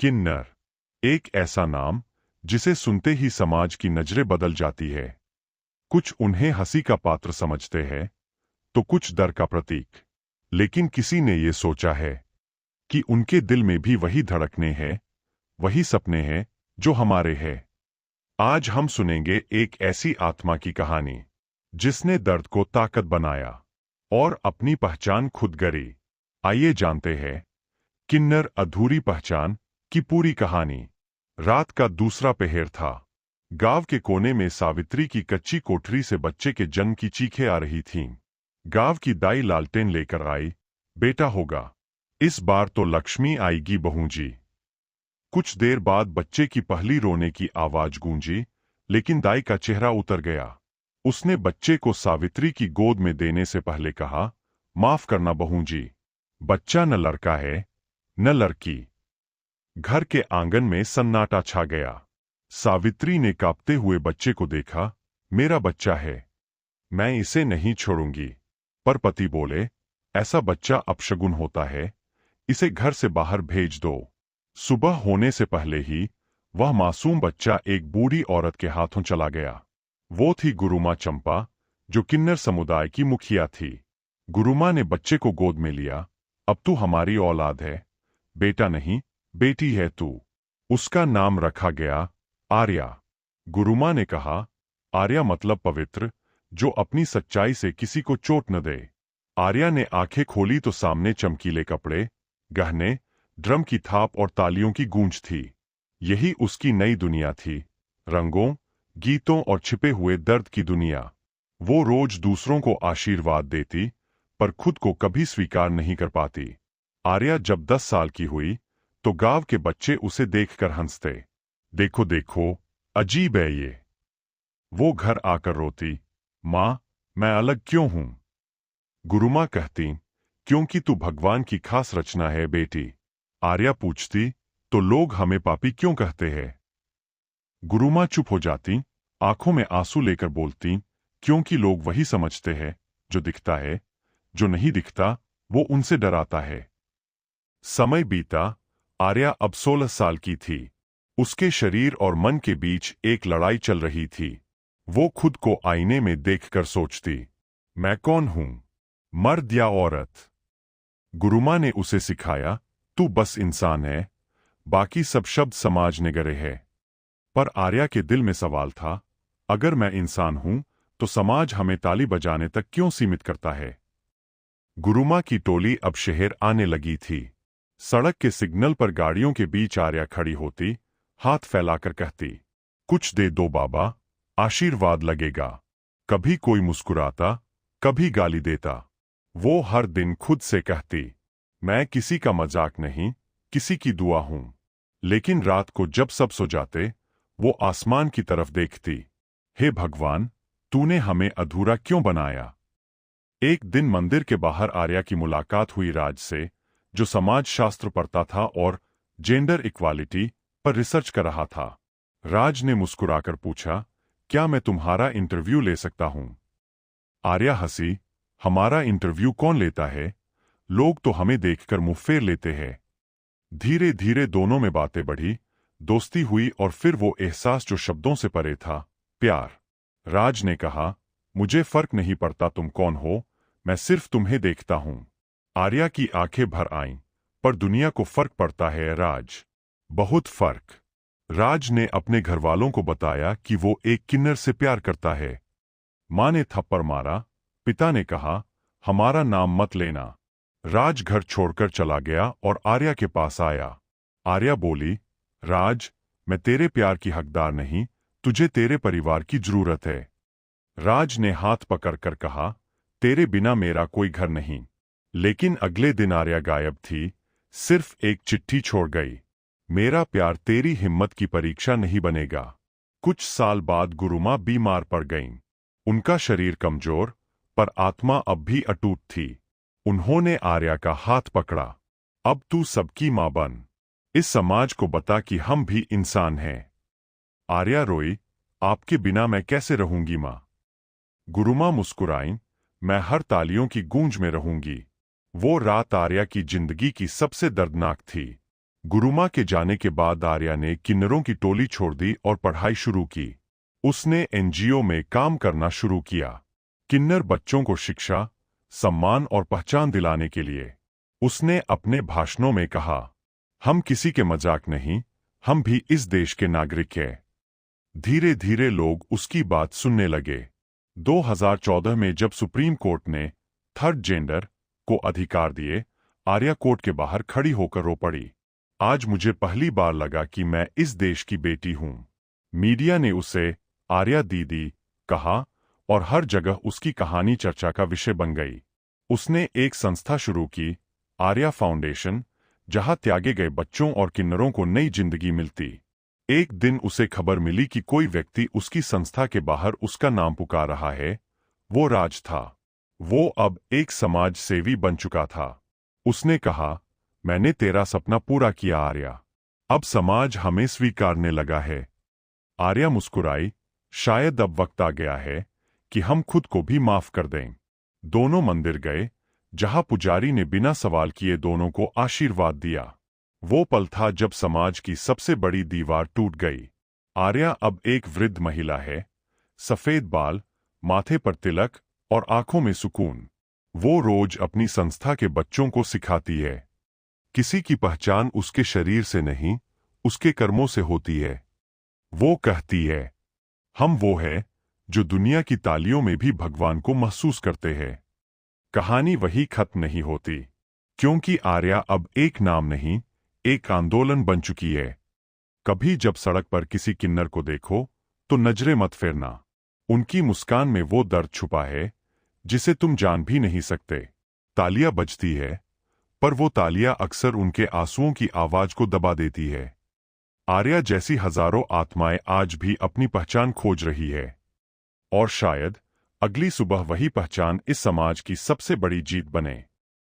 किन्नर, एक ऐसा नाम जिसे सुनते ही समाज की नजरें बदल जाती है। कुछ उन्हें हंसी का पात्र समझते हैं तो कुछ डर का प्रतीक। लेकिन किसी ने ये सोचा है कि उनके दिल में भी वही धड़कने हैं, वही सपने हैं जो हमारे हैं। आज हम सुनेंगे एक ऐसी आत्मा की कहानी जिसने दर्द को ताकत बनाया और अपनी पहचान खुद गढ़ी। आइए जानते हैं किन्नर अधूरी पहचान की पूरी कहानी। रात का दूसरा पहर था। गांव के कोने में सावित्री की कच्ची कोठरी से बच्चे के जन्म की चीखें आ रही थीं। गांव की दाई लालटेन लेकर आई, बेटा होगा, इस बार तो लक्ष्मी आएगी बहू जी। कुछ देर बाद बच्चे की पहली रोने की आवाज गूंजी, लेकिन दाई का चेहरा उतर गया। उसने बच्चे को सावित्री की गोद में देने से पहले कहा, माफ करना बहू जी, बच्चा न लड़का है न लड़की। घर के आंगन में सन्नाटा छा गया। सावित्री ने कांपते हुए बच्चे को देखा। मेरा बच्चा है, मैं इसे नहीं छोड़ूंगी। पर पति बोले, ऐसा बच्चा अपशगुन होता है, इसे घर से बाहर भेज दो। सुबह होने से पहले ही वह मासूम बच्चा एक बूढ़ी औरत के हाथों चला गया। वो थी गुरुमा चंपा, जो किन्नर समुदाय की मुखिया थी। गुरुमा ने बच्चे को गोद में लिया। अब तू हमारी औलाद है, बेटा नहीं बेटी है तू। उसका नाम रखा गया आर्या। गुरुमा ने कहा, आर्या मतलब पवित्र, जो अपनी सच्चाई से किसी को चोट न दे। आर्या ने आंखें खोली तो सामने चमकीले कपड़े, गहने, ड्रम की थाप और तालियों की गूंज थी। यही उसकी नई दुनिया थी, रंगों, गीतों और छिपे हुए दर्द की दुनिया। वो रोज दूसरों को आशीर्वाद देती, पर खुद को कभी स्वीकार नहीं कर पाती। आर्या जब 10 साल की हुई तो गांव के बच्चे उसे देखकर हंसते। देखो देखो, अजीब है ये। वो घर आकर रोती, माँ मैं अलग क्यों हूं? गुरुमा कहती, क्योंकि तू भगवान की खास रचना है बेटी। आर्या पूछती, तो लोग हमें पापी क्यों कहते हैं? गुरुमा चुप हो जाती, आंखों में आंसू लेकर बोलती, क्योंकि लोग वही समझते हैं जो दिखता है, जो नहीं दिखता वो उनसे डराता है। समय बीता। आर्या अब 16 साल की थी। उसके शरीर और मन के बीच एक लड़ाई चल रही थी। वो खुद को आईने में देखकर सोचती, मैं कौन हूं, मर्द या औरत? गुरुमा ने उसे सिखाया, तू बस इंसान है, बाकी सब शब्द समाज ने गढ़े हैं। पर आर्या के दिल में सवाल था, अगर मैं इंसान हूं तो समाज हमें ताली बजाने तक क्यों सीमित करता है? गुरुमा की टोली अब शहर आने लगी थी। सड़क के सिग्नल पर गाड़ियों के बीच आर्या खड़ी होती, हाथ फैलाकर कहती, कुछ दे दो बाबा, आशीर्वाद लगेगा। कभी कोई मुस्कुराता, कभी गाली देता। वो हर दिन खुद से कहती, मैं किसी का मजाक नहीं, किसी की दुआ हूं। लेकिन रात को जब सब सो जाते, वो आसमान की तरफ देखती, हे भगवान, तूने हमें अधूरा क्यों बनाया? एक दिन मंदिर के बाहर आर्या की मुलाकात हुई राज से, जो समाज शास्त्र पढ़ता था और जेंडर इक्वालिटी पर रिसर्च कर रहा था। राज ने मुस्कुराकर पूछा, क्या मैं तुम्हारा इंटरव्यू ले सकता हूं? आर्या हंसी, हमारा इंटरव्यू कौन लेता है? लोग तो हमें देखकर मुंह फेर लेते हैं। धीरे धीरे दोनों में बातें बढ़ी, दोस्ती हुई और फिर वो एहसास जो शब्दों से परे था, प्यार। राज ने कहा, मुझे फर्क नहीं पड़ता तुम कौन हो, मैं सिर्फ तुम्हें देखता हूं। आर्या की आंखें भर आईं, पर दुनिया को फर्क पड़ता है राज, बहुत फर्क। राज ने अपने घरवालों को बताया कि वो एक किन्नर से प्यार करता है। मां ने थप्पड़ मारा, पिता ने कहा, हमारा नाम मत लेना। राज घर छोड़कर चला गया और आर्या के पास आया। आर्या बोली, राज, मैं तेरे प्यार की हकदार नहीं, तुझे तेरे परिवार की जरूरत है। राज ने हाथ पकड़कर कहा, तेरे बिना मेरा कोई घर नहीं। लेकिन अगले दिन आर्या गायब थी, सिर्फ एक चिट्ठी छोड़ गई, मेरा प्यार तेरी हिम्मत की परीक्षा नहीं बनेगा। कुछ साल बाद गुरुमा बीमार पड़ गईं। उनका शरीर कमजोर, पर आत्मा अब भी अटूट थी। उन्होंने आर्या का हाथ पकड़ा, अब तू सबकी मां बन, इस समाज को बता कि हम भी इंसान हैं। आर्या रोई, आपके बिना मैं कैसे रहूंगी मां? गुरुमा मुस्कुराईं, मैं हर तालियों की गूंज में रहूंगी। वो रात आर्या की जिंदगी की सबसे दर्दनाक थी। गुरुमा के जाने के बाद आर्या ने किन्नरों की टोली छोड़ दी और पढ़ाई शुरू की। उसने एनजीओ में काम करना शुरू किया, किन्नर बच्चों को शिक्षा, सम्मान और पहचान दिलाने के लिए। उसने अपने भाषणों में कहा, हम किसी के मजाक नहीं, हम भी इस देश के नागरिक हैं। धीरे धीरे लोग उसकी बात सुनने लगे। 2014 में जब सुप्रीम कोर्ट ने थर्ड जेंडर को अधिकार दिए, आर्या कोर्ट के बाहर खड़ी होकर रो पड़ी। आज मुझे पहली बार लगा कि मैं इस देश की बेटी हूं। मीडिया ने उसे आर्या दीदी कहा और हर जगह उसकी कहानी चर्चा का विषय बन गई। उसने एक संस्था शुरू की, आर्या फाउंडेशन, जहां त्यागे गए बच्चों और किन्नरों को नई जिंदगी मिलती। एक दिन उसे खबर मिली कि कोई व्यक्ति उसकी संस्था के बाहर उसका नाम पुकार रहा है। वो राज था। वो अब एक समाज सेवी बन चुका था। उसने कहा, मैंने तेरा सपना पूरा किया आर्या, अब समाज हमें स्वीकारने लगा है। आर्या मुस्कुराई, शायद अब वक्त आ गया है कि हम खुद को भी माफ कर दें। दोनों मंदिर गए, जहां पुजारी ने बिना सवाल किए दोनों को आशीर्वाद दिया। वो पल था जब समाज की सबसे बड़ी दीवार टूट गई। आर्या अब एक वृद्ध महिला है, सफेद बाल, माथे पर तिलक और आंखों में सुकून। वो रोज अपनी संस्था के बच्चों को सिखाती है, किसी की पहचान उसके शरीर से नहीं, उसके कर्मों से होती है। वो कहती है, हम वो है जो दुनिया की तालियों में भी भगवान को महसूस करते हैं। कहानी वही खत्म नहीं होती, क्योंकि आर्या अब एक नाम नहीं, एक आंदोलन बन चुकी है। कभी जब सड़क पर किसी किन्नर को देखो तो नजरें मत फेरना। उनकी मुस्कान में वो दर्द छुपा है जिसे तुम जान भी नहीं सकते। तालियां बजती है, पर वो तालियां अक्सर उनके आंसुओं की आवाज को दबा देती है। आर्या जैसी हजारों आत्माएं आज भी अपनी पहचान खोज रही है, और शायद अगली सुबह वही पहचान इस समाज की सबसे बड़ी जीत बने।